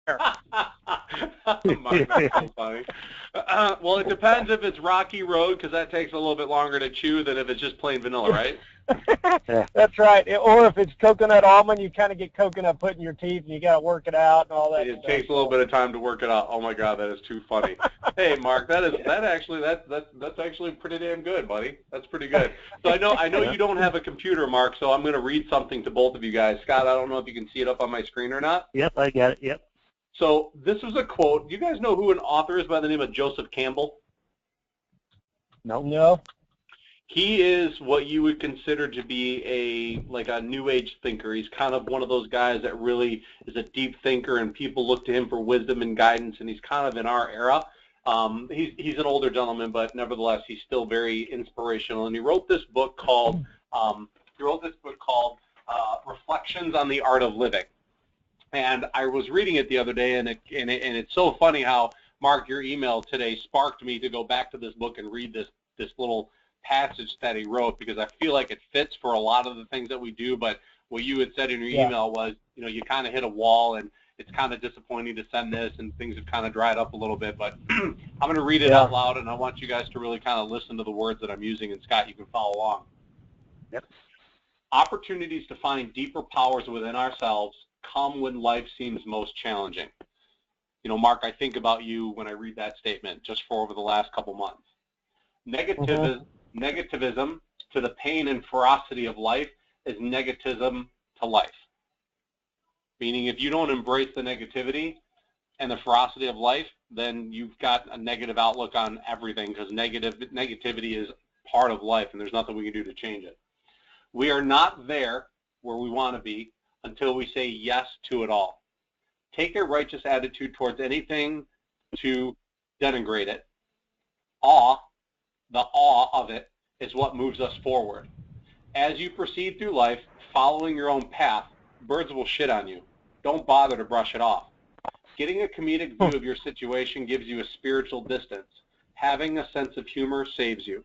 Mark, that's so funny. Well, it depends if it's Rocky Road, because that takes a little bit longer to chew than if it's just plain vanilla, right? That's right. Or if it's coconut almond, you kind of get coconut put in your teeth, and you got to work it out and all that. It takes a little bit of time to work it out. Oh my God, that is too funny. Hey, Mark, that's actually pretty damn good, buddy. That's pretty good. So I know you don't have a computer, Mark. So I'm going to read something to both of you guys. Scott, I don't know if you can see it up on my screen or not. Yep, I got it. Yep. So this was a quote. Do you guys know who an author is by the name of Joseph Campbell? No. He is what you would consider to be a new age thinker. He's kind of one of those guys that really is a deep thinker, and people look to him for wisdom and guidance, and he's kind of in our era. He's an older gentleman, but nevertheless, he's still very inspirational. And he wrote this book called Reflections on the Art of Living. And I was reading it the other day, and it's so funny how, Mark, your email today sparked me to go back to this book and read this little passage that he wrote, because I feel like it fits for a lot of the things that we do. But what you had said in your email was, you kind of hit a wall, and it's kind of disappointing to send this, and things have kind of dried up a little bit. But I'm going to read it out loud, and I want you guys to really kind of listen to the words that I'm using, and Scott, you can follow along. Yep. Opportunities to find deeper powers within ourselves come when life seems most challenging. Mark, I think about you when I read that statement just for over the last couple months. Negativism to the pain and ferocity of life is negativism to life. Meaning, if you don't embrace the negativity and the ferocity of life, then you've got a negative outlook on everything, because negativity is part of life, and there's nothing we can do to change it. We are not there where we want to be until we say yes to it all. Take a righteous attitude towards anything to denigrate it. The awe of it is what moves us forward. As you proceed through life, following your own path, birds will shit on you. Don't bother to brush it off. Getting a comedic view of your situation gives you a spiritual distance. Having a sense of humor saves you.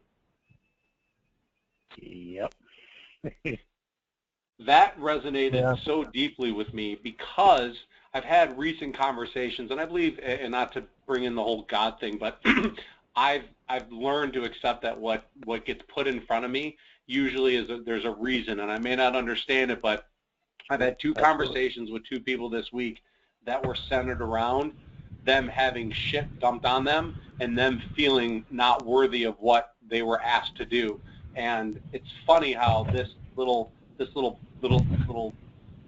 Yep. That resonated so deeply with me, because I've had recent conversations, and I believe, and not to bring in the whole God thing, but I've learned to accept that what gets put in front of me usually there's a reason, and I may not understand it, but I've had two conversations with two people this week that were centered around them having shit dumped on them and them feeling not worthy of what they were asked to do. And it's funny how this little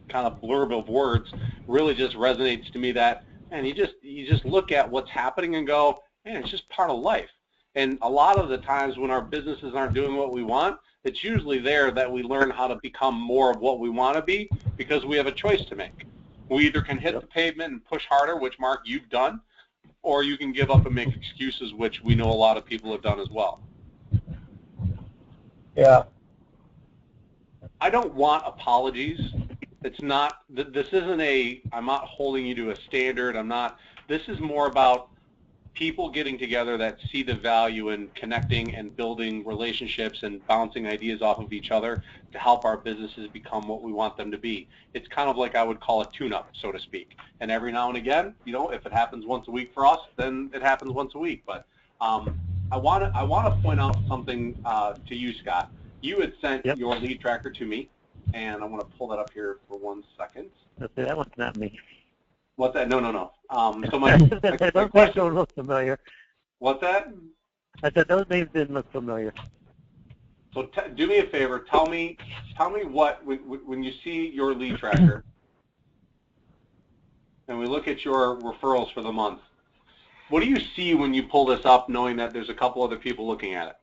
kind of blurb of words really just resonates to me, that, man, you just look at what's happening and go, man, it's just part of life. And a lot of the times when our businesses aren't doing what we want, it's usually there that we learn how to become more of what we want to be, because we have a choice to make. We either can hit the pavement and push harder, which, Mark, you've done, or you can give up and make excuses, which we know a lot of people have done as well. Yeah. I don't want apologies. It's not, this isn't I'm not holding you to a standard. This is more about people getting together that see the value in connecting and building relationships and bouncing ideas off of each other to help our businesses become what we want them to be. It's kind of like I would call a tune-up, so to speak. And every now and again, if it happens once a week for us, then it happens once a week. But I want to point out something to you, Scott. You had sent your lead tracker to me, and I want to pull that up here for 1 second. That one's not me. What's that? No. So those names don't look familiar. What's that? I said those names didn't look familiar. So do me a favor. Tell me what, when you see your lead tracker, and we look at your referrals for the month, what do you see when you pull this up, knowing that there's a couple other people looking at it?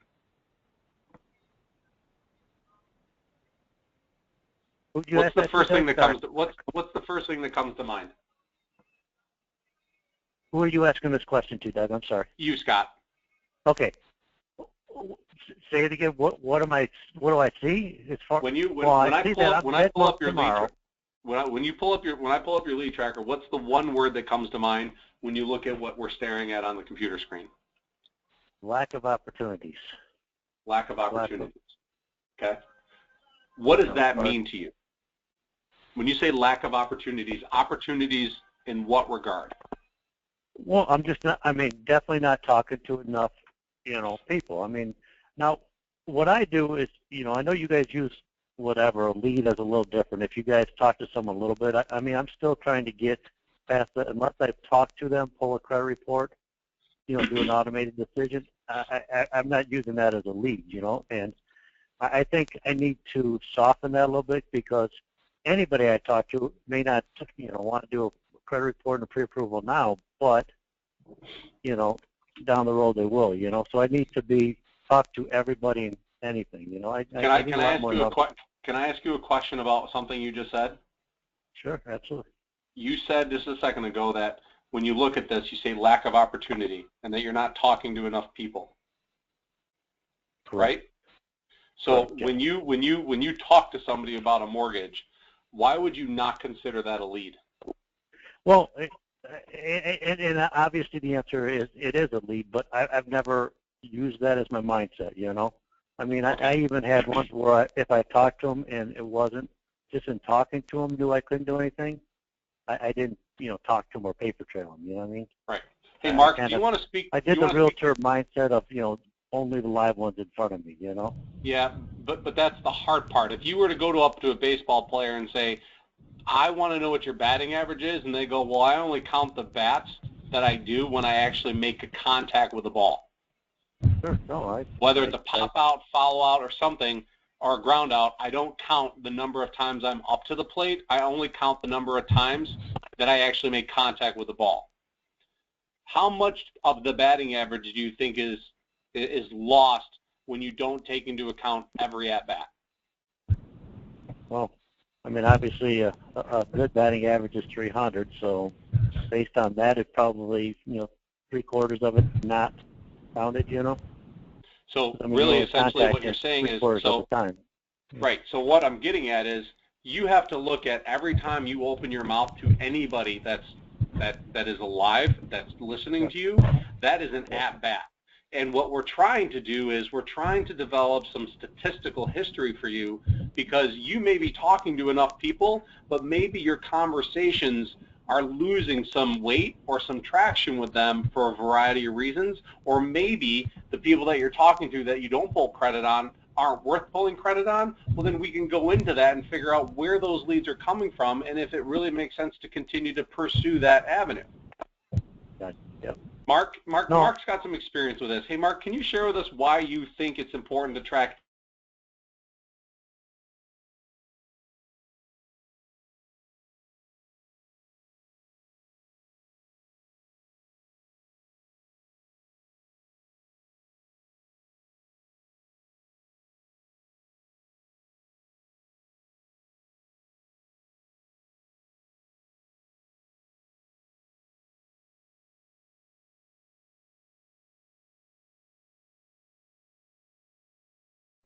What's the first thing that comes to mind? Who are you asking this question to, Doug? I'm sorry. You, Scott. Okay. Say it again. What do I see? As far when I pull up your lead tracker, what's the one word that comes to mind when you look at what we're staring at on the computer screen? Lack of opportunities. Lack of opportunities. Okay. What does that mean to you? When you say lack of opportunities In what regard? Well, I'm just not, definitely not talking to enough, people. Now, what I do is, I know you guys use whatever, a lead is a little different. If you guys talk to someone a little bit, I'm still trying to get past that. Unless I've talked to them, pull a credit report, do an automated decision, I'm not using that as a lead, and I think I need to soften that a little bit, because anybody I talk to may not, want to do a credit report and a pre-approval now, but, down the road they will, so I need to talk to everybody and anything, Can I ask you a question about something you just said? Sure, absolutely. You said just a second ago that when you look at this, you say lack of opportunity and that you're not talking to enough people. Correct. Right? So Correct, yeah. when you talk to somebody about a mortgage, why would you not consider that a lead? Well, and obviously the answer is it is a lead, but I've never used that as my mindset, I even had ones where if I talked to them and it wasn't just in talking to them knew I couldn't do anything, I didn't, talk to them or paper trail them, you know what I mean? Right. Hey, Mark, do you want to speak? I did the realtor mindset of, only the live ones in front of me, Yeah, but that's the hard part. If you were to go up to a baseball player and say, I want to know what your batting average is, and they go, well, I only count the bats that I do when I actually make a contact with the ball. Sure. No, whether it's a pop out, foul out, or something, or a ground out, I don't count the number of times I'm up to the plate. I only count the number of times that I actually make contact with the ball. How much of the batting average do you think is lost when you don't take into account every at-bat? Well, obviously a good batting average is 300, so based on that, it probably, 3/4 of it not counted, So really, essentially, what you're saying is, right. So what I'm getting at is, you have to look at every time you open your mouth to anybody that is alive, that's listening to you, that is an at-bat. And what we're trying to do is we're trying to develop some statistical history for you, because you may be talking to enough people, but maybe your conversations are losing some weight or some traction with them for a variety of reasons, or maybe the people that you're talking to that you don't pull credit on aren't worth pulling credit on. Well, then we can go into that and figure out where those leads are coming from and if it really makes sense to continue to pursue that avenue. Yep. Mark's got some experience with this. Hey, Mark, can you share with us why you think it's important to track?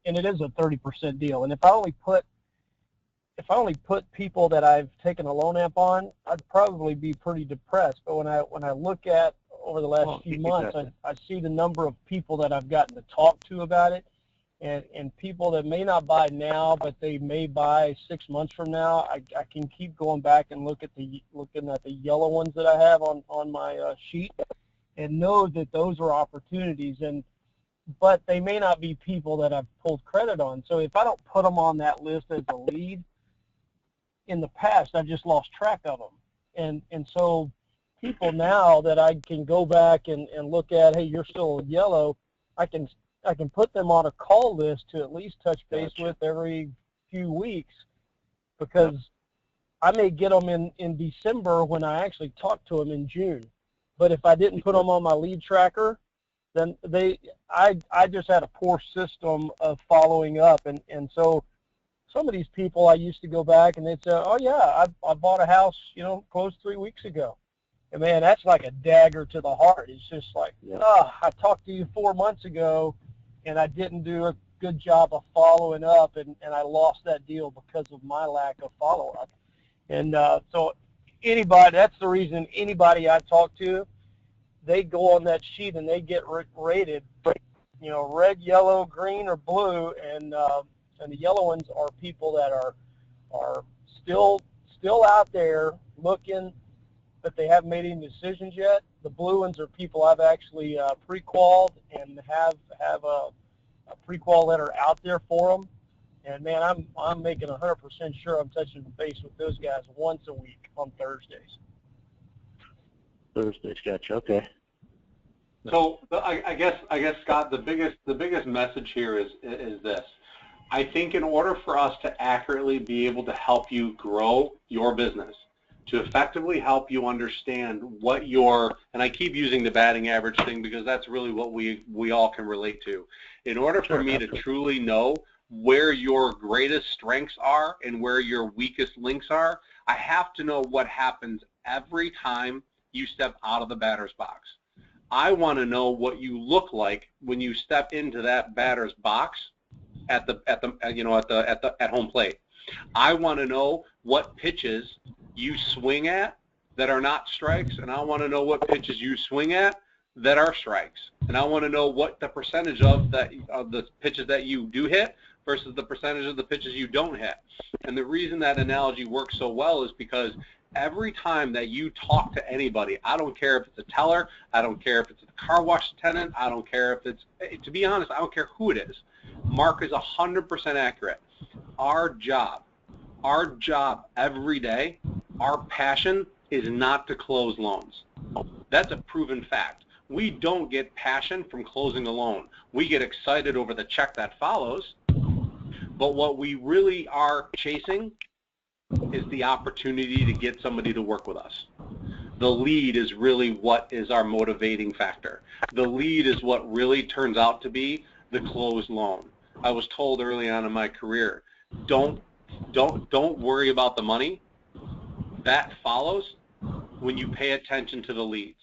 And it is a 30% deal. And if I only put people that I've taken a loan app on, I'd probably be pretty depressed. But when I look at over the last few months, I see the number of people that I've gotten to talk to about it, and people that may not buy now, but they may buy 6 months from now. I can keep going back and looking at the yellow ones that I have on my sheet, and know that those are opportunities. But they may not be people that I've pulled credit on. So if I don't put them on that list as a lead, in the past I've just lost track of them. And so people now that I can go back and look at, hey, you're still yellow, I can put them on a call list to at least touch base with every few weeks, because I may get them in December when I actually talk to them in June. But if I didn't put them on my lead tracker, then I just had a poor system of following up, and so some of these people I used to go back and they'd say, oh yeah, I bought a house, closed 3 weeks ago, and man, that's like a dagger to the heart. It's just like, I talked to you 4 months ago, and I didn't do a good job of following up, and I lost that deal because of my lack of follow-up. And so that's the reason anybody I talk to, they go on that sheet and they get rated, red, yellow, green, or blue, and the yellow ones are people that are still out there looking, but they haven't made any decisions yet. The blue ones are people I've actually pre-qualified and have a pre-qual letter out there for them. And man, I'm making 100% sure I'm touching base with those guys once a week on Thursdays. Thursdays, gotcha. Okay. So I guess Scott, the biggest message here is this. I think in order for us to accurately be able to help you grow your business, to effectively help you understand what your, and I keep using the batting average thing because that's really what we all can relate to. In order for me to truly know where your greatest strengths are and where your weakest links are, I have to know what happens every time you step out of the batter's box. I want to know what you look like when you step into that batter's box at home plate. I want to know what pitches you swing at that are not strikes, and I want to know what pitches you swing at that are strikes. And I want to know what the percentage of the pitches that you do hit versus the percentage of the pitches you don't hit. And the reason that analogy works so well is because every time that you talk to anybody, I don't care if it's a teller, I don't care if it's a car wash attendant, I don't care if it's, to be honest, I don't care who it is. Mark is 100% accurate. Our job every day, our passion is not to close loans. That's a proven fact. We don't get passion from closing a loan. We get excited over the check that follows, but what we really are chasing is the opportunity to get somebody to work with us. The lead is really what is our motivating factor. The lead is what really turns out to be the closed loan. I was told early on in my career, don't worry about the money. That follows when you pay attention to the leads.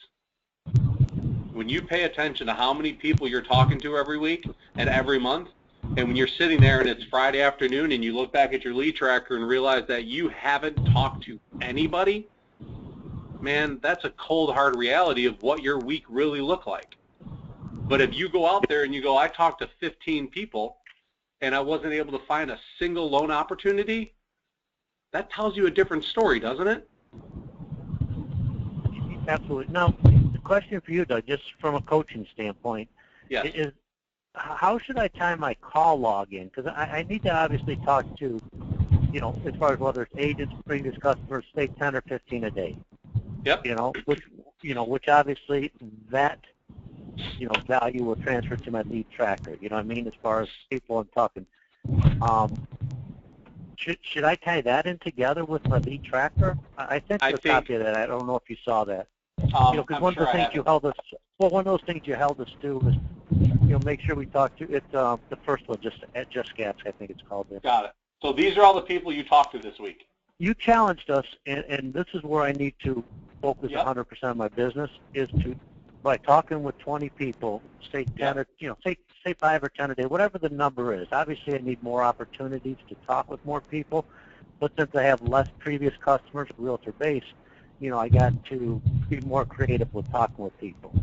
When you pay attention to how many people you're talking to every week and every month, and when you're sitting there and it's Friday afternoon and you look back at your lead tracker and realize that you haven't talked to anybody, man, that's a cold, hard reality of what your week really looked like. But if you go out there and you go, I talked to 15 people and I wasn't able to find a single loan opportunity, that tells you a different story, doesn't it? Absolutely. Now, the question for you, Doug, just from a coaching standpoint, yes, is how should I time my call log in? Because I need to obviously talk to, as far as whether it's agents, previous customers, say 10 or 15 a day. Yep. Which obviously that, value will transfer to my lead tracker. You know what I mean? As far as people I'm talking. Should I tie that in together with my lead tracker? I sent you a copy of that. I don't know if you saw that. Because one of the things you held us, one of those things you held us to was, make sure we talk to it. The first one, just Gaps, I think it's called. There. Got it. So these are all the people you talked to this week. You challenged us, and this is where I need to focus 100% of my business is to, by talking with 20 people, say 10 or say 5 or 10 a day, whatever the number is. Obviously, I need more opportunities to talk with more people, but since I have less previous customers, realtor base, I got to be more creative with talking with people.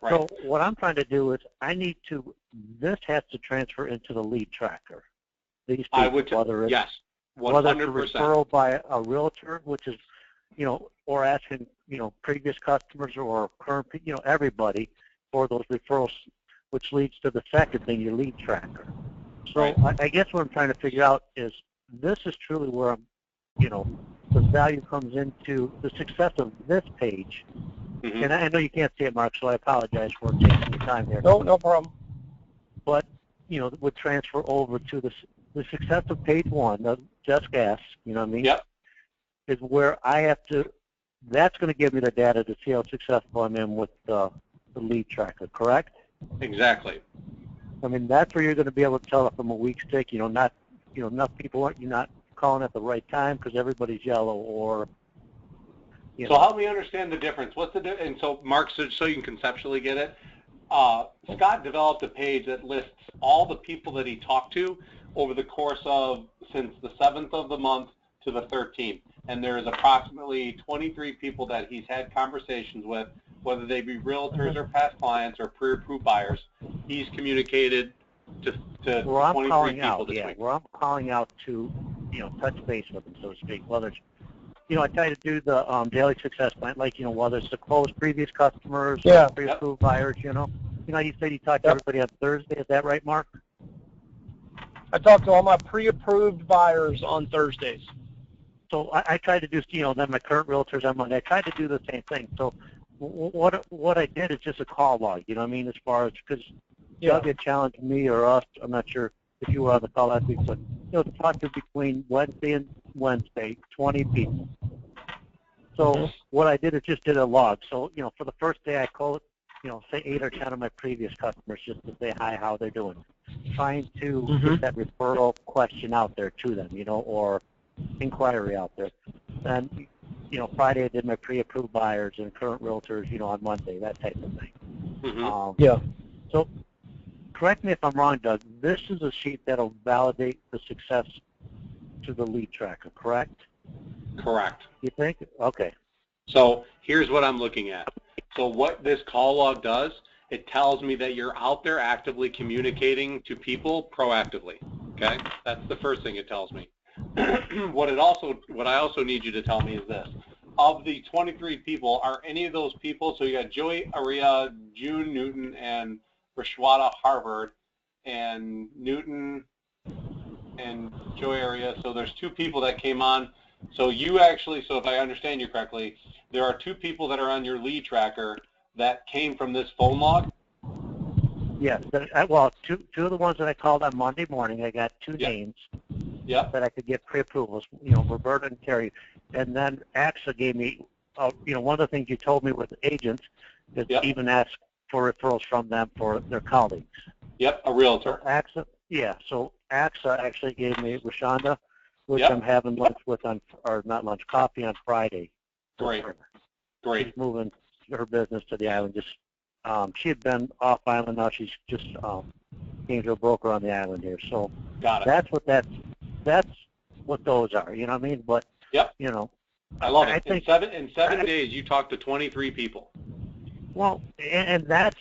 Right. So what I'm trying to do is this has to transfer into the lead tracker. These people, whether it's 100%. Whether it's a referral by a realtor, which is, or asking, previous customers or current, everybody for those referrals, which leads to the second thing, your lead tracker. So right. I guess what I'm trying to figure out is this is truly where I'm, the value comes into the success of this page. Mm-hmm. And I know you can't see it, Mark, so I apologize for taking the time here. No problem. But, would transfer over to the success of page 1, the Just Gas, you know what I mean? Yep. Is where I have to, that's going to give me the data to see how successful I'm in with the lead tracker, correct? Exactly. I mean, that's where you're going to be able to tell if I'm a weak stick, enough people you're not calling at the right time because everybody's yellow or, So help me understand the difference. What's the difference? And so, Mark, so you can conceptually get it, Scott developed a page that lists all the people that he talked to over the course of since the 7th of the month to the 13th. And there is approximately 23 people that he's had conversations with, whether they be realtors or past clients or pre-approved buyers. He's communicated to 23 people this week. Where I'm calling out to, touch base with them, so to speak, whether it's I try to do the daily success plan, like, whether it's to close previous customers, Yeah. pre-approved buyers, you said you talked to everybody on Thursday. Is that right, Mark? I talk to all my pre-approved buyers on Thursdays. So I tried to do, then my current realtors on Monday. I tried to do the same thing. So what I did is just a call log, as far as, because Doug had challenged me or us, I'm not sure if you were on the call last week, but, to talk to between Wednesday and Wednesday, 20 people. So what I did is just did a log. So, for the first day I called, say 8 or 10 of my previous customers just to say hi, how they're doing. Trying to get that referral question out there to them, or inquiry out there. And, Friday I did my pre-approved buyers and current realtors, on Monday, that type of thing. So correct me if I'm wrong, Doug, this is a sheet that'll validate the success to the lead tracker, correct? Correct. You think? Okay. So here's what I'm looking at. So what this call log does, it tells me that you're out there actively communicating to people proactively. Okay? That's the first thing it tells me. What I also need you to tell me is this. Of the 23 people, are any of those people, so you got Joey Aria, June Newton, and Rashwada Harvard, and Newton and Joey Aria, so there's 2 people that came on. So you actually, so if I understand you correctly, there are 2 people that are on your lead tracker that came from this phone log? Yes. Well, two of the ones that I called on Monday morning, I got 2 names that I could get pre-approvals, Roberta and Terry. And then AXA gave me, one of the things you told me with agents is even ask for referrals from them for their colleagues. Yep, a realtor. So AXA actually gave me Rashonda, which I'm having lunch with not lunch, coffee on Friday. Great. She's moving her business to the island. She had been off island, now she's just came to a broker on the island here. So got it. That's what those are. You know what I mean? But I love it. In 7 days, you talked to 23 people. Well, and that's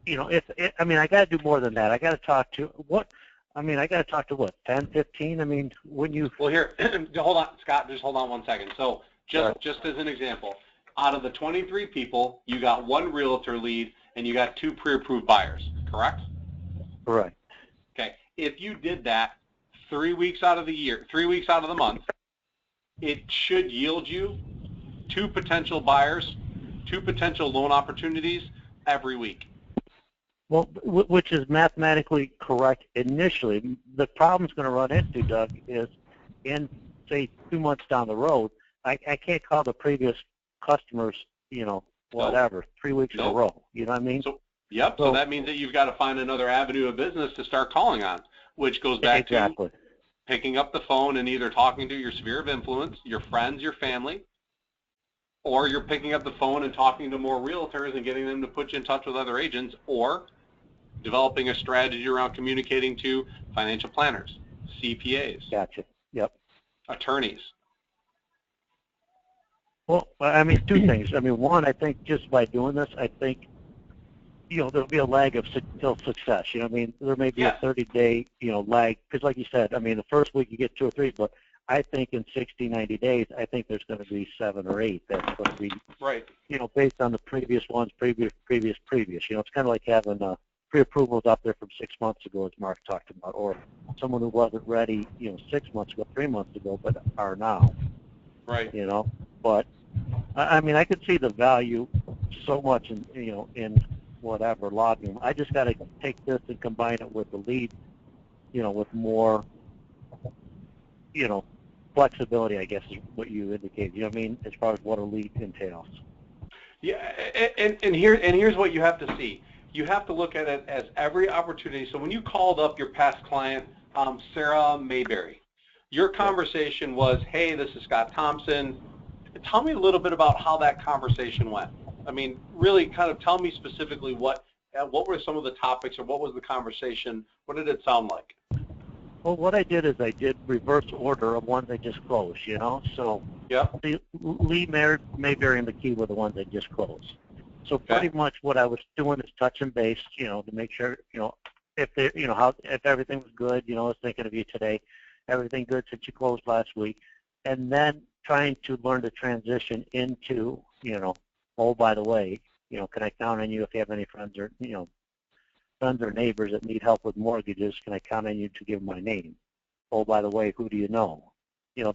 I got to do more than that. I got to talk to what? 10, 15? When you... Well, here, hold on, Scott, just hold on 1 second. So just as an example, out of the 23 people, you got 1 realtor lead and you got 2 pre-approved buyers, correct? Correct. Okay. If you did that 3 weeks out of the year, 3 weeks out of the month, it should yield you 2 potential buyers, 2 potential loan opportunities every week. Well, which is mathematically correct initially. The problem's going to run into, Doug, is in, say, 2 months down the road, I can't call the previous customers, 3 weeks in a row. You know what I mean? So that means that you've got to find another avenue of business to start calling on, which goes back to picking up the phone and either talking to your sphere of influence, your friends, your family, or you're picking up the phone and talking to more realtors and getting them to put you in touch with other agents, or developing a strategy around communicating to financial planners, CPAs. Gotcha. Yep. Attorneys. Well, 2 things. One, I think just by doing this, I think, there'll be a lag of till success. There may be a 30-day, lag, because like you said, the first week you get 2 or 3, but I think in 60, 90 days, I think there's going to be 7 or 8 that's going to be, based on the previous ones, previous. It's kind of like having pre-approvals out there from 6 months ago, as Mark talked about, or someone who wasn't ready, 6 months ago, 3 months ago, but are now. Right. But I could see the value so much in, in whatever logging. I just got to take this and combine it with the lead, with more, flexibility, I guess, is what you indicated. As far as what a lead entails. Yeah, and here's what you have to see. You have to look at it as every opportunity. So when you called up your past client, Sarah Mayberry, your conversation was, hey, this is Scott Thompson. Tell me a little bit about how that conversation went. Really kind of tell me specifically what were some of the topics, or what was the conversation? What did it sound like? Well, what I did is I did reverse order of ones I just closed, So Lee Mayberry and McKee were the ones I just closed. So pretty much what I was doing is touching base, to make sure, if they, if everything was good, I was thinking of you today, everything good since you closed last week, and then trying to learn to transition into, oh, by the way, can I count on you if you have any friends or, friends or neighbors that need help with mortgages? Can I count on you to give my name? Oh, by the way, who do you know?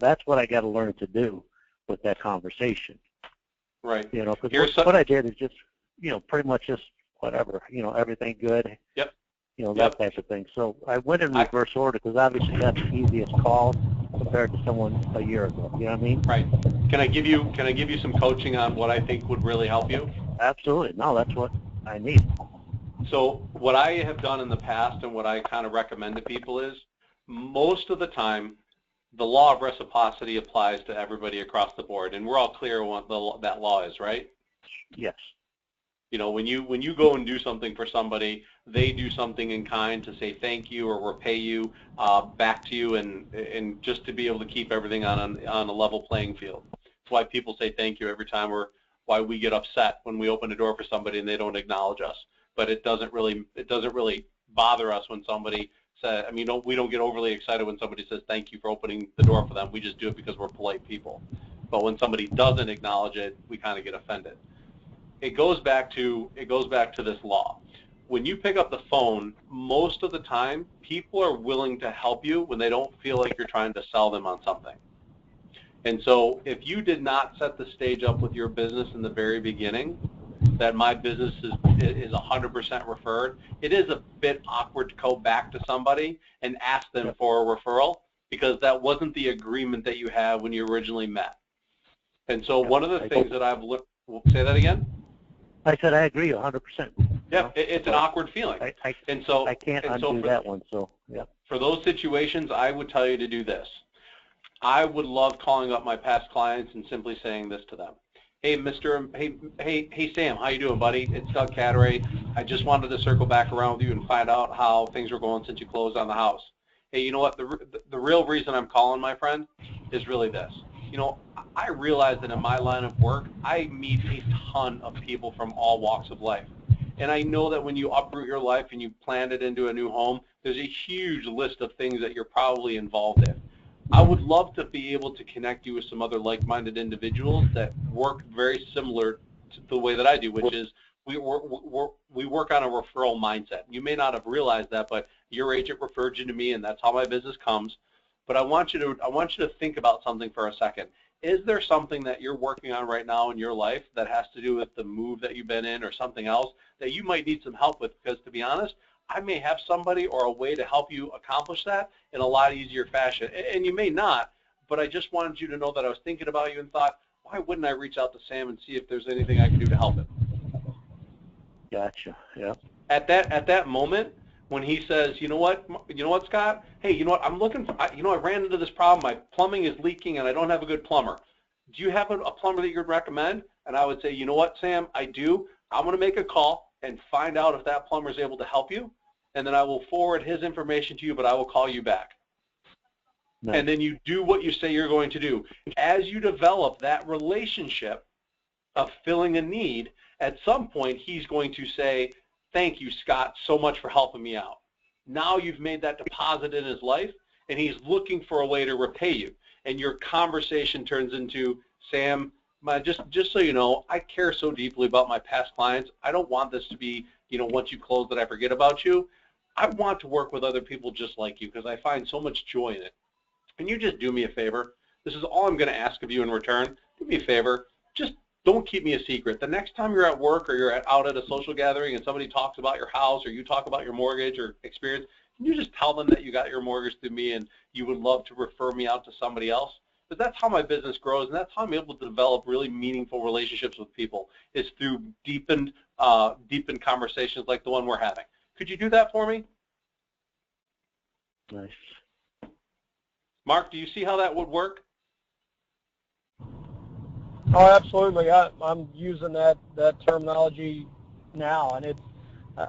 That's what I got to learn to do with that conversation. Right. Because what I did is just, pretty much just whatever, everything good. Yep. That type of thing. So I went in reverse order because obviously that's the easiest call compared to someone a year ago. You know what I mean? Right. Can I give you some coaching on what I think would really help you? Absolutely. No, that's what I need. So what I have done in the past and what I kind of recommend to people is most of the time the law of reciprocity applies to everybody across the board, and we're all clear on what that law is, right? Yes. When you go and do something for somebody, they do something in kind to say thank you or repay you back to you, and just to be able to keep everything on a level playing field. That's why people say thank you every time, or why we get upset when we open a door for somebody and they don't acknowledge us. But it doesn't really bother us when somebody says. I mean, we don't get overly excited when somebody says thank you for opening the door for them. We just do it because we're polite people. But when somebody doesn't acknowledge it, we kind of get offended. It goes back to this law. When you pick up the phone, most of the time, people are willing to help you when they don't feel like you're trying to sell them on something. And so if you did not set the stage up with your business in the very beginning, that my business is 100% referred, it is a bit awkward to go back to somebody and ask them for a referral, because that wasn't the agreement that you had when you originally met. And so one of the things that I've looked, say that again? I said I agree 100%. Yeah, it's an awkward feeling. And so I can't undo that one. So yeah. For those situations, I would tell you to do this. I would love calling up my past clients and simply saying this to them. Hey, hey, Sam, how you doing, buddy? It's Doug Catteray. I just wanted to circle back around with you and find out how things are going since you closed on the house. Hey, you know what? The real reason I'm calling, my friend, is really this. I realize that in my line of work, I meet a ton of people from all walks of life. And I know that when you uproot your life and you plant it into a new home, there's a huge list of things that you're probably involved in. I would love to be able to connect you with some other like-minded individuals that work very similar to the way that I do, which is we work on a referral mindset. You may not have realized that, but your agent referred you to me, and that's how my business comes. But I want you to think about something for a second. Is there something that you're working on right now in your life that has to do with the move that you've been in or something else that you might need some help with? Because to be honest, I may have somebody or a way to help you accomplish that in a lot easier fashion. And you may not, but I just wanted you to know that I was thinking about you and thought, why wouldn't I reach out to Sam and see if there's anything I can do to help him? Gotcha. Yeah. At that moment, when he says, you know what, Scott? Hey, you know what? I'm looking for. I ran into this problem. My plumbing is leaking, and I don't have a good plumber. Do you have a plumber that you would recommend? And I would say, you know what, Sam? I do. I'm going to make a call and find out if that plumber is able to help you, and then I will forward his information to you. But I will call you back. Nice. And then you do what you say you're going to do. As you develop that relationship of filling a need, at some point he's going to say, thank you, Scott, so much for helping me out. Now you've made that deposit in his life, and he's looking for a way to repay you. And your conversation turns into, Sam, just so you know, I care so deeply about my past clients. I don't want this to be, once you close that I forget about you. I want to work with other people just like you because I find so much joy in it. Can you just do me a favor? This is all I'm going to ask of you in return. Do me a favor. Just don't keep me a secret. The next time you're at work or you're out at a social gathering and somebody talks about your house or you talk about your mortgage or experience, can you just tell them that you got your mortgage through me and you would love to refer me out to somebody else? But that's how my business grows, and that's how I'm able to develop really meaningful relationships with people, is through deepened conversations like the one we're having. Could you do that for me? Nice. Mark, do you see how that would work? Oh, absolutely. I'm using that terminology now, and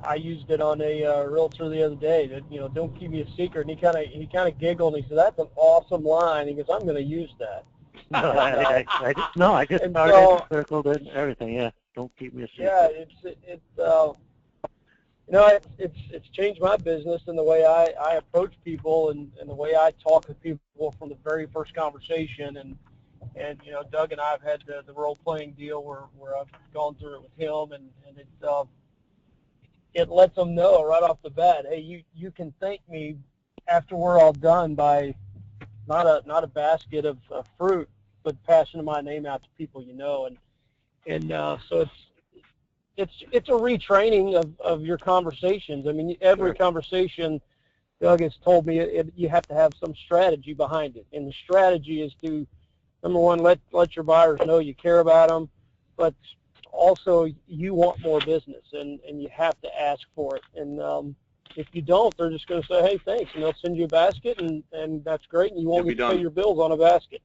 I used it on a realtor the other day. That don't keep me a secret. And he kind of giggled and he said, "That's an awesome line." He goes, "I'm going to use that." I just started, circled it, and everything. Yeah, don't keep me a secret. Yeah, it's changed my business and the way I approach people and the way I talk to people from the very first conversation. And And Doug and I have had the role-playing deal where I've gone through it with him, and it lets them know right off the bat, hey, you can thank me after we're all done by not a basket of fruit, but passing my name out to people and so it's a retraining of your conversations. I mean, every conversation, Doug has told me you have to have some strategy behind it, and the strategy is to, number one, let your buyers know you care about them, but also you want more business, and you have to ask for it. And if you don't, they're just going to say, hey, thanks, and they'll send you a basket, and that's great, and you won't get to pay your bills on a basket.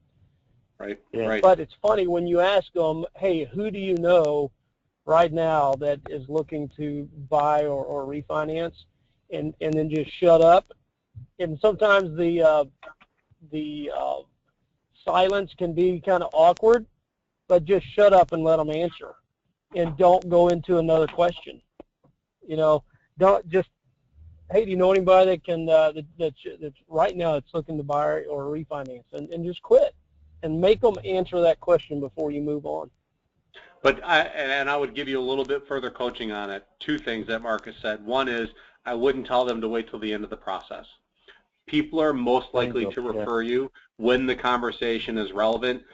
Right. Yeah. Right. But it's funny when you ask them, hey, who do you know right now that is looking to buy or refinance, and then just shut up. And sometimes the silence can be kind of awkward, but just shut up and let them answer, and don't go into another question. Don't just, hey, do you know anybody that can that's right now that's looking to buy or refinance, and just quit and make them answer that question before you move on. But I would give you a little bit further coaching on it. Two things that Marcus said. One is I wouldn't tell them to wait till the end of the process. People are most likely to refer you when the conversation is relevant.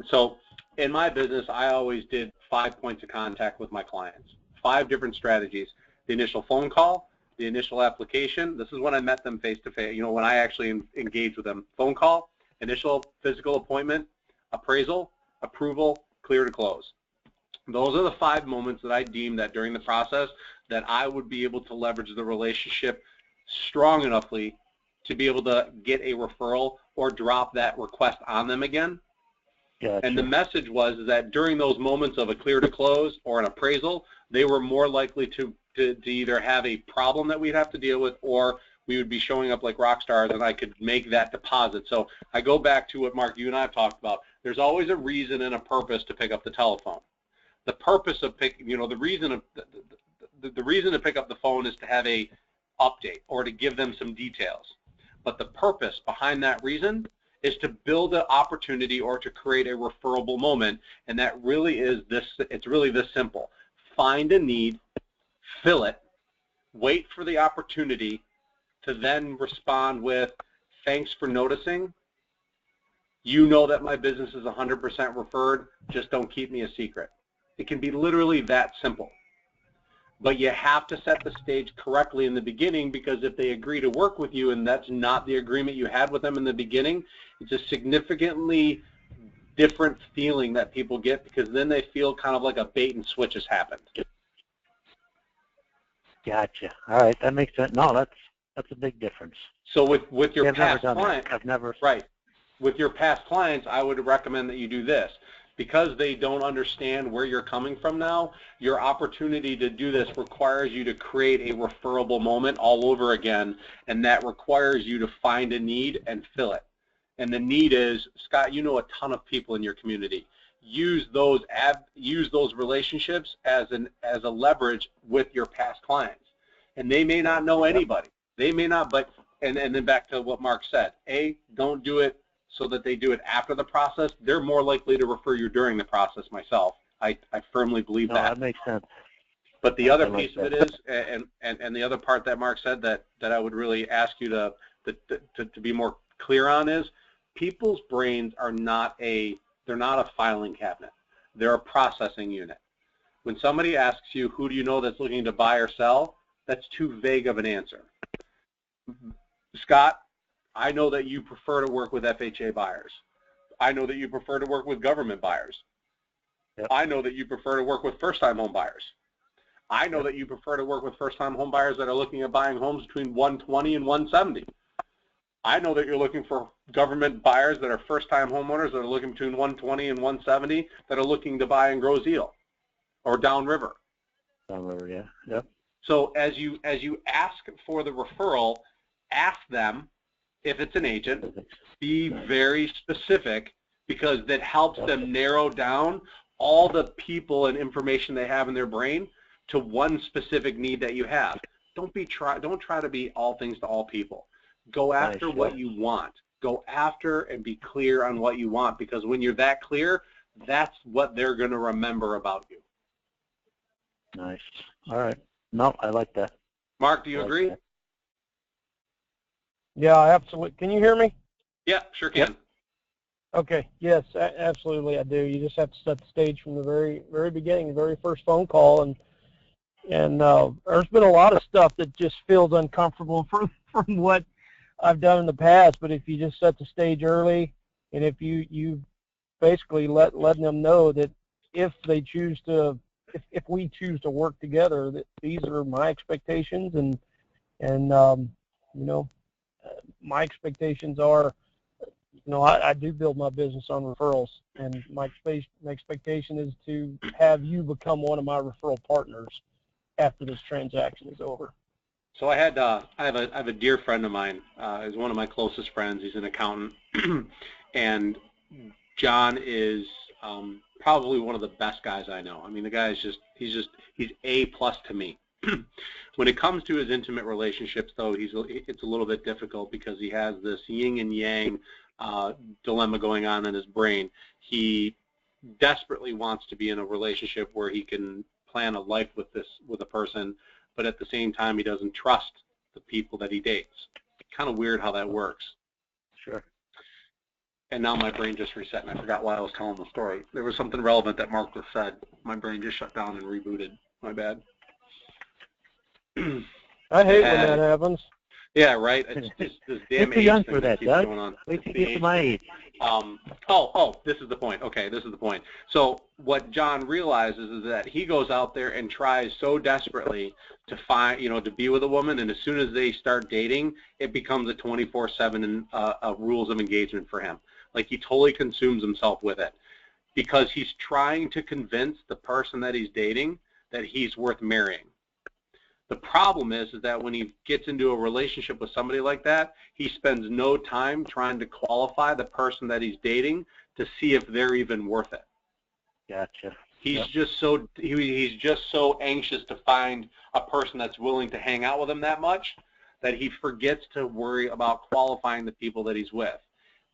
So in my business, I always did 5 points of contact with my clients, 5 different strategies. The initial phone call, the initial application. This is when I met them face to face, when I actually engaged with them. Phone call, initial physical appointment, appraisal, approval, clear to close. Those are the 5 moments that I deem that during the process that I would be able to leverage the relationship strong enoughly to be able to get a referral or drop that request on them again. Gotcha. And the message was that during those moments of a clear to close or an appraisal, they were more likely to either have a problem that we'd have to deal with, or we would be showing up like rock stars and I could make that deposit. So I go back to what, Mark, you and I have talked about. There's always a reason and a purpose to pick up the telephone. The purpose of the reason to pick up the phone is to have a update or to give them some details. But the purpose behind that reason is to build an opportunity or to create a referable moment, and that really is this. It's really this simple. Find a need, fill it, wait for the opportunity to then respond with, thanks for noticing. You know that my business is 100% referred. Just don't keep me a secret. It can be literally that simple. But you have to set the stage correctly in the beginning, because if they agree to work with you and that's not the agreement you had with them in the beginning, it's a significantly different feeling that people get, because then they feel kind of like a bait and switch has happened. Gotcha. All right, that makes sense. No, that's a big difference. So with your past clients, I've never. Right. With your past clients, I would recommend that you do this. Because they don't understand where you're coming from now, your opportunity to do this requires you to create a referable moment all over again, and that requires you to find a need and fill it. And the need is, Scott, you know a ton of people in your community. Use those relationships as a leverage with your past clients. And they may not know anybody. They may not, but and then back to what Mark said. Don't do it so that they do it after the process. They're more likely to refer you during the process myself. I firmly believe that. That makes sense. But the other piece of it is, and the other part that Mark said that I would really ask you to be more clear on is, people's brains are they're not a filing cabinet. They're a processing unit. When somebody asks you, who do you know that's looking to buy or sell, that's too vague of an answer. Scott, I know that you prefer to work with FHA buyers. I know that you prefer to work with government buyers. Yep. I know that you prefer to work with first-time home buyers. I know that you prefer to work with first-time home buyers that are looking at buying homes between 120 and 170. I know that you're looking for government buyers that are first-time homeowners that are looking between 120 and 170 that are looking to buy in Grosse Ile or downriver. Downriver, yeah. Yep. So as you ask for the referral, ask them. If it's an agent, be very specific, because that helps them narrow down all the people and information they have in their brain to one specific need that you have. Don't try to be all things to all people. Go after what you want. Go after and be clear on what you want, because when you're that clear, that's what they're going to remember about you. Nice. All right. No, I like that. Mark, do you agree? That. Yeah, absolutely. Can you hear me? Yeah, sure can. Yep. Okay. Yes, absolutely, I do. You just have to set the stage from the very beginning, the very first phone call, and there's been a lot of stuff that just feels uncomfortable from what I've done in the past. But if you just set the stage early, and if you basically letting them know that if they choose to, if we choose to work together, that these are my expectations, and my expectations are, I do build my business on referrals, and my expectation is to have you become one of my referral partners after this transaction is over. So I have a dear friend of mine, is one of my closest friends. He's an accountant, and John is probably one of the best guys I know. I mean, the guy is he's A+ to me. When it comes to his intimate relationships, though, it's a little bit difficult because he has this yin and yang dilemma going on in his brain. He desperately wants to be in a relationship where he can plan a life with a person, but at the same time he doesn't trust the people that he dates. Kind of weird how that works. Sure. And now my brain just reset, and I forgot why I was telling the story. There was something relevant that Mark just said. My brain just shut down and rebooted. My bad. I hate when that happens. Yeah, right. It's just this damn age young thing for that, Doug. Going on. Wait till you get to my age. This is the point. Okay, this is the point. So what John realizes is that he goes out there and tries so desperately to find, to be with a woman, and as soon as they start dating, it becomes a 24/7 rules of engagement for him. Like, he totally consumes himself with it because he's trying to convince the person that he's dating that he's worth marrying. The problem is that when he gets into a relationship with somebody like that, he spends no time trying to qualify the person that he's dating to see if they're even worth it. Gotcha. He's just so anxious to find a person that's willing to hang out with him that much that he forgets to worry about qualifying the people that he's with.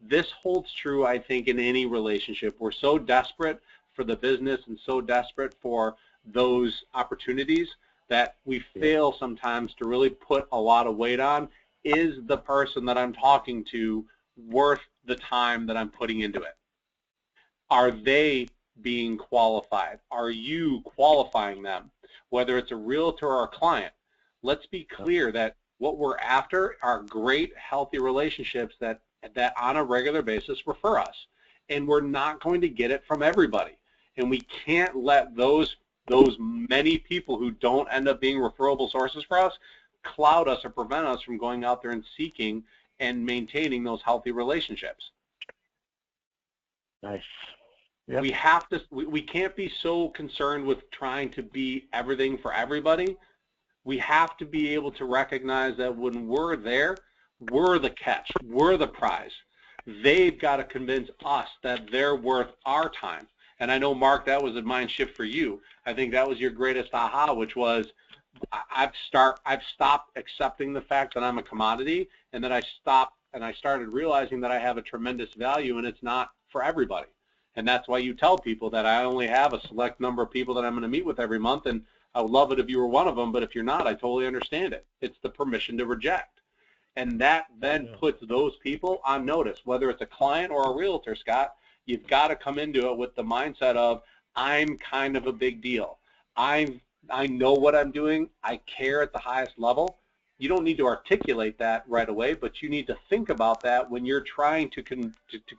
This holds true, I think, in any relationship. We're so desperate for the business and so desperate for those opportunities that we fail sometimes to really put a lot of weight on, is the person that I'm talking to worth the time that I'm putting into it? Are they being qualified? Are you qualifying them? Whether it's a realtor or a client, let's be clear that what we're after are great, healthy relationships that on a regular basis refer us. And we're not going to get it from everybody. And we can't let those many people who don't end up being referable sources for us cloud us or prevent us from going out there and seeking and maintaining those healthy relationships. Nice. Yep. We can't be so concerned with trying to be everything for everybody. We have to be able to recognize that when we're there, we're the catch, we're the prize. They've got to convince us that they're worth our time. And I know, Mark, that was a mind shift for you. I think that was your greatest aha, which was I've stopped accepting the fact that I'm a commodity, and then I started realizing that I have a tremendous value, and it's not for everybody. And that's why you tell people that I only have a select number of people that I'm going to meet with every month, and I would love it if you were one of them, but if you're not, I totally understand it. It's the permission to reject. And that then puts those people on notice, whether it's a client or a realtor, Scott. You've got to come into it with the mindset of, I'm kind of a big deal. I know what I'm doing. I care at the highest level. You don't need to articulate that right away, but you need to think about that when you're trying to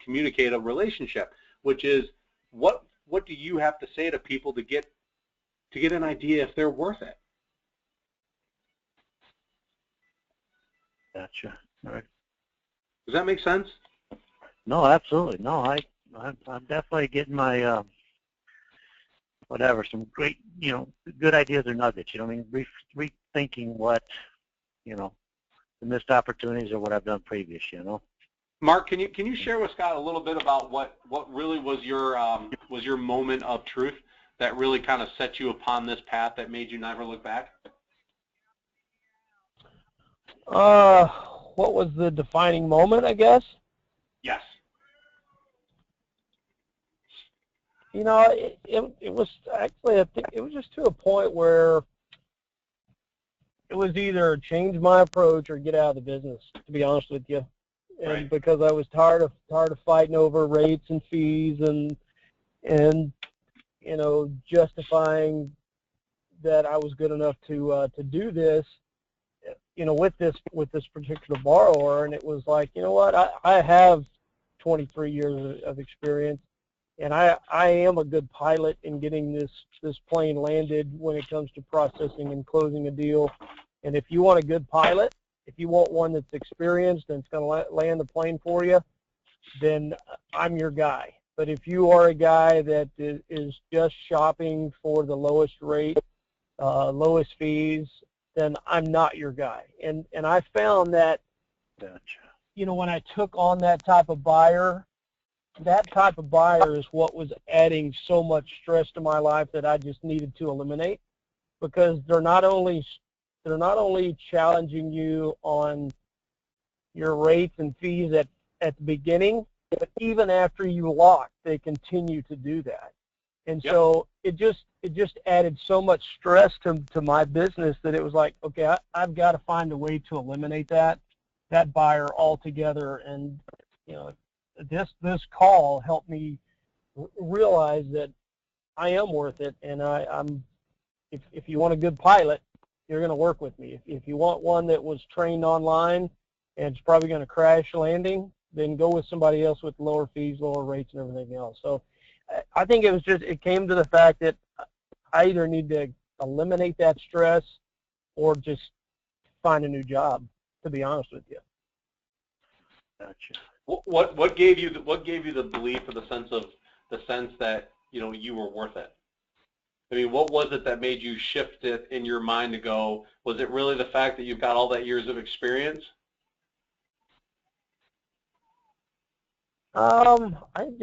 communicate a relationship, which is what do you have to say to people to get an idea if they're worth it? Gotcha. All right. Does that make sense? No, absolutely. No, I'm definitely getting my some great, good ideas or nuggets. I mean, rethinking what, the missed opportunities or what I've done previous. Mark, can you share with Scott a little bit about what really was your moment of truth that really kind of set you upon this path that made you never look back? What was the defining moment, I guess? Yes. You know, it was actually, I think it was just to a point where it was either change my approach or get out of the business, to be honest with you. And Right. because I was tired of fighting over rates and fees and you know, justifying that I was good enough to do this, you know, with this particular borrower. And it was like, you know what, I have 23 years of experience, and I am a good pilot in getting this plane landed when it comes to processing and closing a deal. And if you want a good pilot, if you want one that's experienced and it's going to land the plane for you, then I'm your guy. But if you are a guy that is just shopping for the lowest rate, lowest fees, then I'm not your guy. And I found that, you know, when I took on that type of buyer is what was adding so much stress to my life that I just needed to eliminate, because they're not only challenging you on your rates and fees at the beginning, but even after you lock, they continue to do that. And Yep. so it just added so much stress to my business that it was like, okay, I've got to find a way to eliminate that buyer altogether. And you know, this call helped me realize that I am worth it, and I'm if you want a good pilot, you're going to work with me. If you want one that was trained online and it's probably going to crash landing, then go with somebody else with lower fees, lower rates, and everything else. So I think it came to the fact that I either need to eliminate that stress or just find a new job, to be honest with you. Gotcha. What gave you the belief or the sense that, you know, you were worth it? I mean, what was it that made you shift it in your mind to go, was it really the fact that you've got all that years of experience? You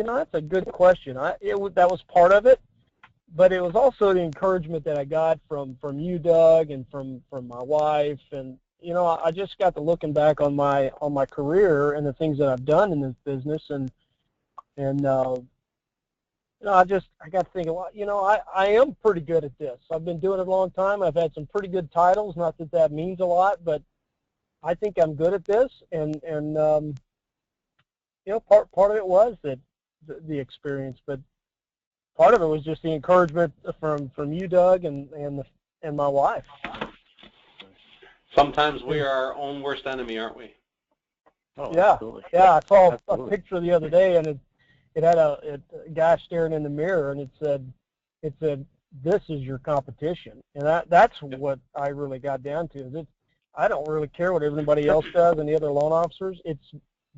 know, that's a good question. That was part of it, but it was also the encouragement that I got from you, Doug, and from my wife. And you know, I just got to looking back on my career and the things that I've done in this business, and you know, I got to thinking, well, you know, I am pretty good at this. I've been doing it a long time. I've had some pretty good titles. Not that that means a lot, but I think I'm good at this. And you know, part of it was that the experience, but part of it was just the encouragement from you, Doug, and my wife. Sometimes we are our own worst enemy, aren't we? Oh, Yeah, absolutely. yeah. I saw Absolutely. a picture the other day, and it had a guy staring in the mirror, and it said, "This is your competition," and that's what I really got down to. Is I don't really care what everybody else does and the other loan officers. It's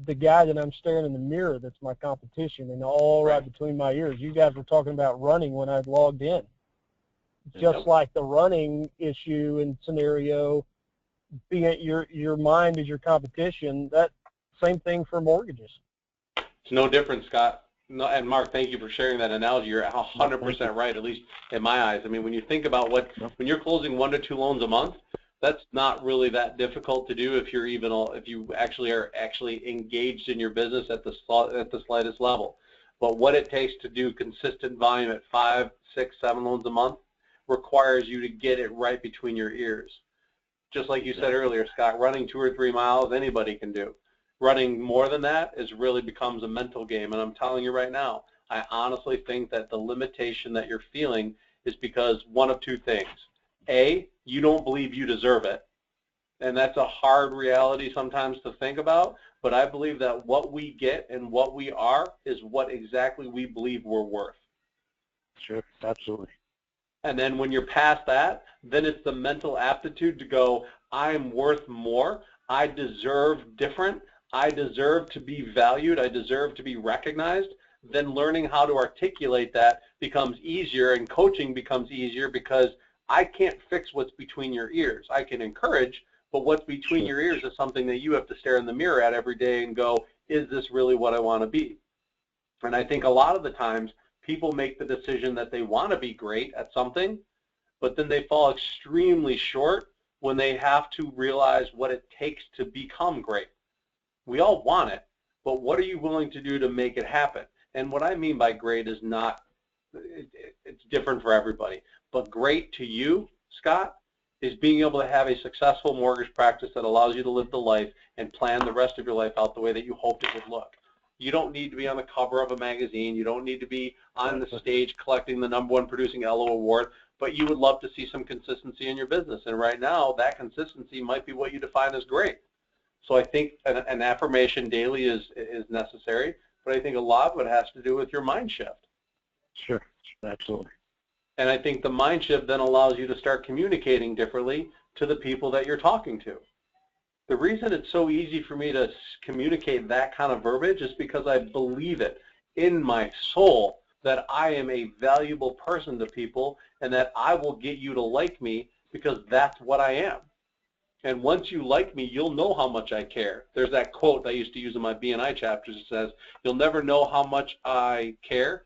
the guy that I'm staring in the mirror that's my competition, and all right between my ears. You guys were talking about running when I logged in. Just like the running issue and scenario, being your mind is your competition. That same thing for mortgages. It's no different, Scott. No, and Mark, thank you for sharing that analogy. You're 100% right, at least in my eyes. I mean, when you think about when you're closing 1 to 2 loans a month, that's not really that difficult to do if you actually are engaged in your business at the slightest level. But what it takes to do consistent volume at 5, 6, 7 loans a month requires you to get it right between your ears. Just like you said earlier, Scott, running 2 or 3 miles, anybody can do. Running more than that really becomes a mental game. And I'm telling you right now, I honestly think that the limitation that you're feeling is because one of two things. A, you don't believe you deserve it. And that's a hard reality sometimes to think about. But I believe that what we get and what we are is what exactly we believe we're worth. Sure, absolutely. And then when you're past that, then it's the mental aptitude to go, I'm worth more. I deserve different. I deserve to be valued. I deserve to be recognized. Then learning how to articulate that becomes easier, and coaching becomes easier, because I can't fix what's between your ears. I can encourage, but what's between your ears is something that you have to stare in the mirror at every day and go, is this really what I want to be? And I think a lot of the times people make the decision that they want to be great at something, but then they fall extremely short when they have to realize what it takes to become great. We all want it, but what are you willing to do to make it happen? And what I mean by great is not, it's different for everybody, but great to you, Scott, is being able to have a successful mortgage practice that allows you to live the life and plan the rest of your life out the way that you hoped it would look. You don't need to be on the cover of a magazine. You don't need to be on the stage collecting the #1 producing LO award, but you would love to see some consistency in your business. And right now, that consistency might be what you define as great. So I think an affirmation daily is necessary, but I think a lot of it has to do with your mind shift. Sure, absolutely. And I think the mind shift then allows you to start communicating differently to the people that you're talking to. The reason it's so easy for me to communicate that kind of verbiage is because I believe it in my soul that I am a valuable person to people and that I will get you to like me because that's what I am. And once you like me, you'll know how much I care. There's that quote I used to use in my BNI chapters. It says, you'll never know how much I care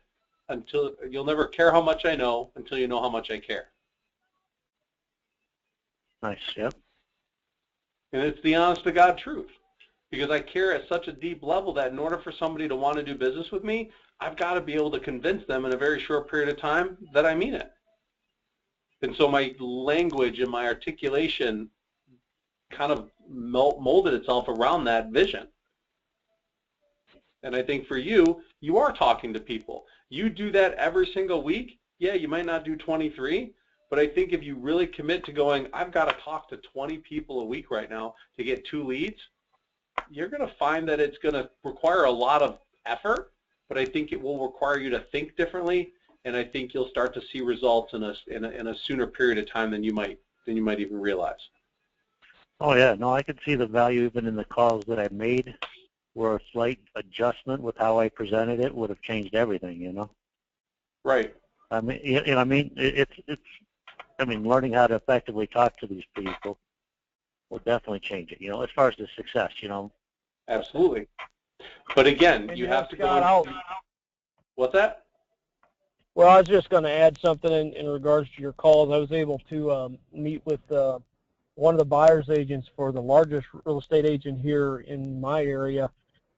until, you'll never care how much I know until you know how much I care. Nice, yep. And it's the honest to God truth, because I care at such a deep level that in order for somebody to want to do business with me, I've got to be able to convince them in a very short period of time that I mean it. And so my language and my articulation kind of molded itself around that vision. And I think for you, you are talking to people. You do that every single week. Yeah, you might not do 23, but I think if you really commit to going, I've got to talk to 20 people a week right now to get 2 leads, you're going to find that it's going to require a lot of effort, but I think it will require you to think differently, and I think you'll start to see results in a sooner period of time than you might even realize. Oh yeah, no, I could see the value even in the calls that I made, where a slight adjustment with how I presented it would have changed everything, you know. Right. I mean, I mean, learning how to effectively talk to these people will definitely change it, you know, as far as the success, you know. Absolutely. But again, you have to go. What's that? Well, I was just going to add something in regards to your calls. I was able to meet with one of the buyer's agents for the largest real estate agent here in my area,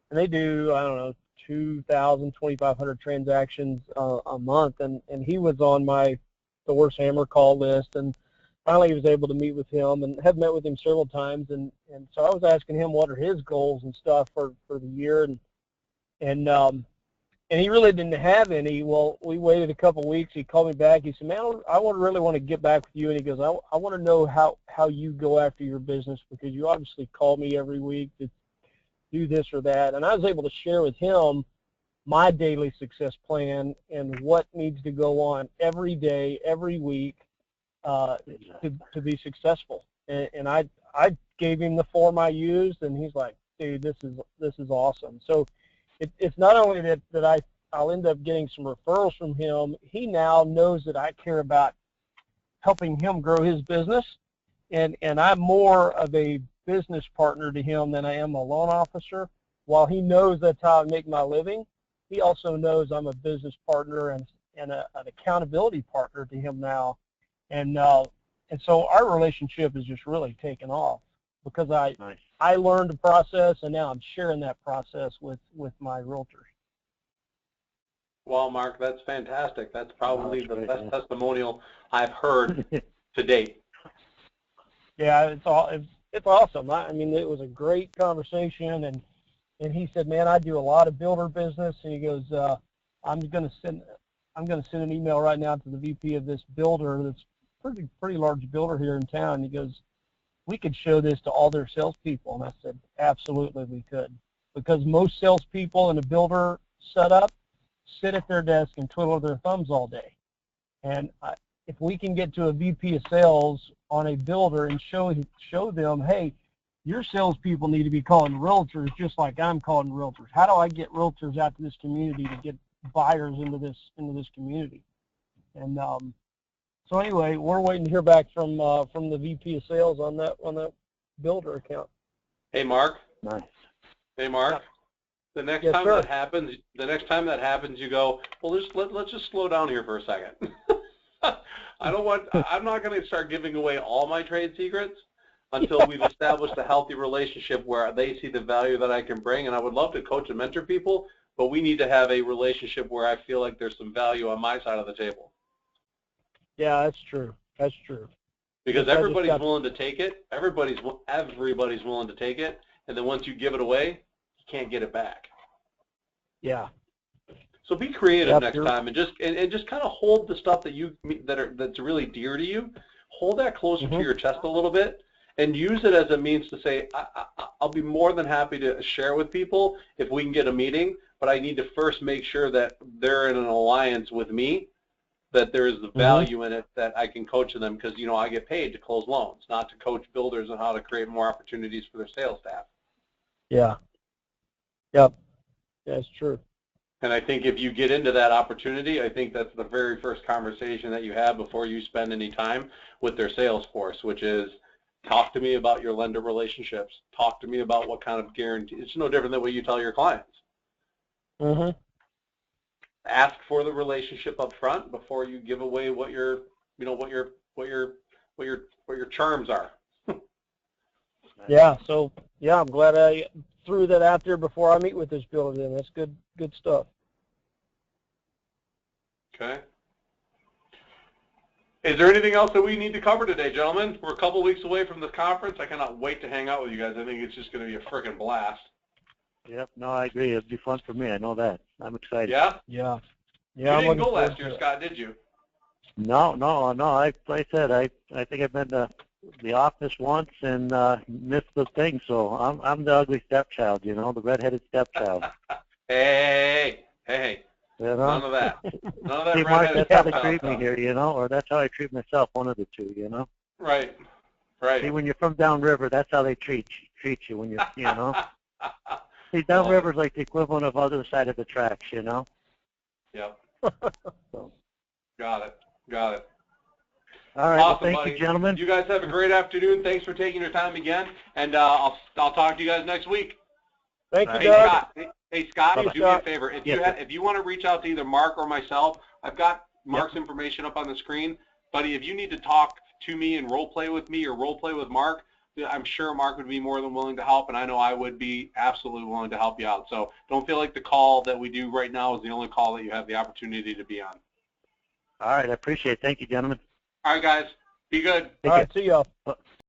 and they do, I don't know, 2,000, 2,500 transactions a month, and he was on my Thor's Hammer call list, and finally he was able to meet with him, and have met with him several times, and so I was asking him what are his goals and stuff for the year, and he really didn't have any. Well, we waited a couple of weeks. He called me back. He said, man, I really want to get back with you. And he goes, I want to know how you go after your business, because you obviously call me every week to do this or that. And I was able to share with him my daily success plan and what needs to go on every day, every week to be successful. And I gave him the form I used, and he's like, dude, this is awesome. So it's not only that I'll end up getting some referrals from him. He now knows that I care about helping him grow his business, and I'm more of a business partner to him than I am a loan officer. While he knows that's how I make my living, he also knows I'm a business partner and an accountability partner to him now, and so our relationship has just really taken off because I learned the process, and now I'm sharing that process with my realtors. Well, Mark, that's fantastic. That's probably the best testimonial I've heard to date. Yeah, it's awesome. I mean, it was a great conversation, and he said, man, I do a lot of builder business, and he goes, I'm going to send an email right now to the VP of this builder that's pretty large builder here in town. He goes, we could show this to all their salespeople. And I said, absolutely we could. Because most salespeople in a builder setup sit at their desk and twiddle their thumbs all day. And if we can get to a VP of sales on a builder and show them, hey, your salespeople need to be calling realtors just like I'm calling realtors. How do I get realtors out to this community to get buyers into this community? And so anyway, we're waiting to hear back from the VP of sales on that builder account. Hey, Mark. Nice. Hey, Mark. Yeah. The next time that happens, you go, well, let's just slow down here for a second. I'm not going to start giving away all my trade secrets, until we've established a healthy relationship where they see the value that I can bring. And I would love to coach and mentor people, but we need to have a relationship where I feel like there's some value on my side of the table. Yeah, that's true. That's true. Because everybody's willing to take it. Everybody's willing to take it. And then once you give it away, you can't get it back. Yeah. So be creative next time, and just kind of hold the stuff that's really dear to you. Hold that closer to your chest a little bit, and use it as a means to say, I'll be more than happy to share with people if we can get a meeting, but I need to first make sure that they're in an alliance with me, that there is the value in it, that I can coach them, because I get paid to close loans, not to coach builders on how to create more opportunities for their sales staff. Yeah. Yep. That's true. And I think if you get into that opportunity, I think that's the very first conversation that you have before you spend any time with their sales force, which is, talk to me about your lender relationships. Talk to me about what kind of guarantee. It's no different than what you tell your clients. Ask for the relationship up front before you give away what your charms are. Yeah. So yeah, I'm glad I threw that out there before I meet with this builder. Then that's good stuff. Okay. Is there anything else that we need to cover today, gentlemen? We're a couple weeks away from the conference. I cannot wait to hang out with you guys. I think it's just going to be a freaking blast. Yep. No, I agree. It'll be fun for me. I know that. I'm excited. Yeah. Yeah. Yeah. You didn't go last year, Scott, did you? No. Like I said, I think I've been to the office once and missed the thing. So I'm the ugly stepchild, the redheaded stepchild. Hey. None of that. None of that. See, Mark, that's how they treat me here, or that's how I treat myself. One of the two, Right. See, when you're from downriver, that's how they treat you when you're, See, downriver's like the equivalent of other side of the tracks, Yep. So. Got it. All right. Awesome, well, thank buddy. you, gentlemen. You guys have a great afternoon. Thanks for taking your time again, and I'll talk to you guys next week. Thank you, Hey, Doug. Scott. Hey, Scott, Hey, do me a favor. If you want to reach out to either Mark or myself, I've got Mark's information up on the screen. Buddy, if you need to talk to me and role play with me or role play with Mark, I'm sure Mark would be more than willing to help, and I know I would be absolutely willing to help you out. So don't feel like the call that we do right now is the only call that you have the opportunity to be on. All right. I appreciate it. Thank you, gentlemen. All right, guys. Be good. All right. See y'all.